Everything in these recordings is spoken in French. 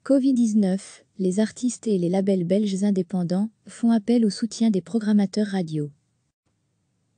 Covid-19, les artistes et les labels belges indépendants font appel au soutien des programmateurs radio.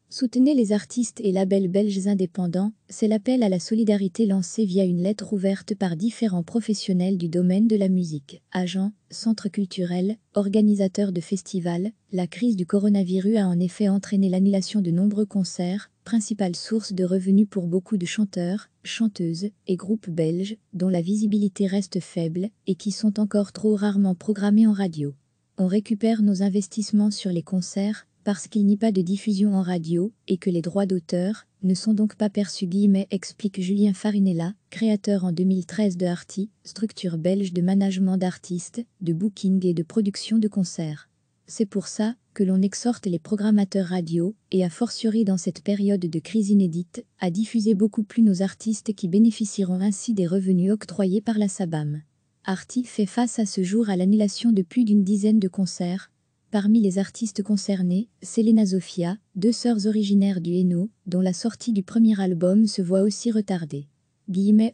Soutenez les artistes et labels belges indépendants, c'est l'appel à la solidarité lancé via une lettre ouverte par différents professionnels du domaine de la musique, agents, centres culturels, organisateurs de festivals. La crise du coronavirus a en effet entraîné l'annulation de nombreux concerts, principale source de revenus pour beaucoup de chanteurs, chanteuses et groupes belges, dont la visibilité reste faible et qui sont encore trop rarement programmés en radio. On récupère nos investissements sur les concerts, parce qu'il n'y a pas de diffusion en radio et que les droits d'auteur ne sont donc pas perçus, explique Julien Farinella, créateur en 2013 de Arti, structure belge de management d'artistes, de booking et de production de concerts. C'est pour ça que l'on exhorte les programmateurs radio, et a fortiori dans cette période de crise inédite, à diffuser beaucoup plus nos artistes qui bénéficieront ainsi des revenus octroyés par la SABAM. Arti fait face à ce jour à l'annulation de plus d'une dizaine de concerts. Parmi les artistes concernés, Selena Zofia, deux sœurs originaires du Hainaut, dont la sortie du premier album se voit aussi retardée.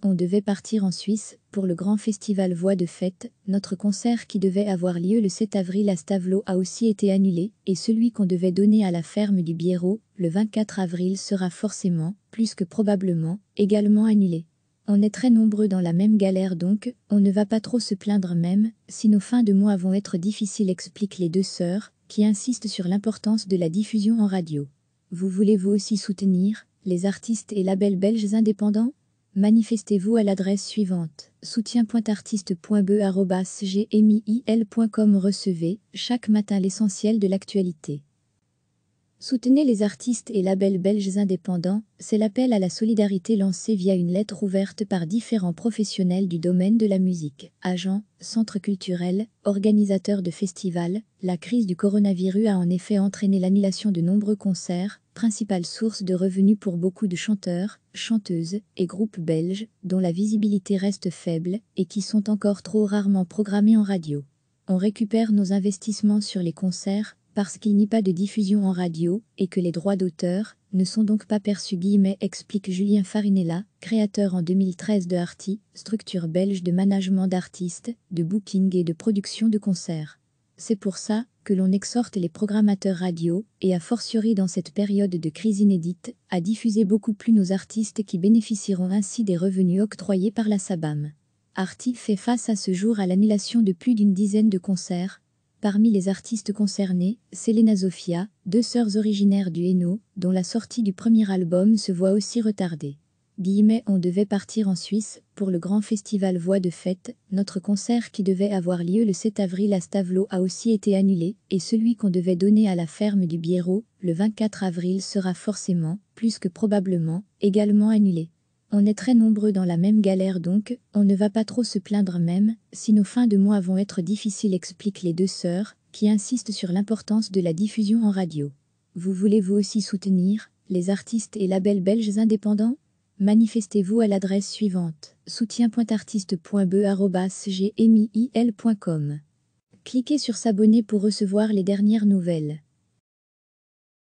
On devait partir en Suisse pour le grand festival Voix de Fête. Notre concert qui devait avoir lieu le 7 avril à Stavelot a aussi été annulé, et celui qu'on devait donner à la ferme du Biérot, le 24 avril, sera forcément, plus que probablement, également annulé. On est très nombreux dans la même galère donc, on ne va pas trop se plaindre même, si nos fins de mois vont être difficiles, expliquent les deux sœurs, qui insistent sur l'importance de la diffusion en radio. Vous voulez vous aussi soutenir les artistes et labels belges indépendants? Manifestez-vous à l'adresse suivante, soutien.artiste.be@gmil.com. Recevez, chaque matin, l'essentiel de l'actualité. Soutenez les artistes et labels belges indépendants, c'est l'appel à la solidarité lancé via une lettre ouverte par différents professionnels du domaine de la musique, agents, centres culturels, organisateurs de festivals. La crise du coronavirus a en effet entraîné l'annulation de nombreux concerts, principale source de revenus pour beaucoup de chanteurs, chanteuses et groupes belges, dont la visibilité reste faible et qui sont encore trop rarement programmés en radio. On récupère nos investissements sur les concerts, parce qu'il n'y a pas de diffusion en radio et que les droits d'auteur ne sont donc pas perçus, explique Julien Farinella, créateur en 2013 de Arti, structure belge de management d'artistes, de booking et de production de concerts. C'est pour ça que l'on exhorte les programmateurs radio, et a fortiori dans cette période de crise inédite, à diffuser beaucoup plus nos artistes qui bénéficieront ainsi des revenus octroyés par la SABAM. Arti fait face à ce jour à l'annulation de plus d'une dizaine de concerts. Parmi les artistes concernés, Selena Zofia, deux sœurs originaires du Hainaut, dont la sortie du premier album se voit aussi retardée. On devait partir en Suisse pour le grand festival Voix de Fête. Notre concert qui devait avoir lieu le 7 avril à Stavelot a aussi été annulé, et celui qu'on devait donner à la ferme du Biérot, le 24 avril, sera forcément, plus que probablement, également annulé. On est très nombreux dans la même galère donc, on ne va pas trop se plaindre même, si nos fins de mois vont être difficiles, expliquent les deux sœurs, qui insistent sur l'importance de la diffusion en radio. Vous voulez vous aussi soutenir les artistes et labels belges indépendants? Manifestez-vous à l'adresse suivante, soutien.artiste.be@gmil.com. Cliquez sur s'abonner pour recevoir les dernières nouvelles.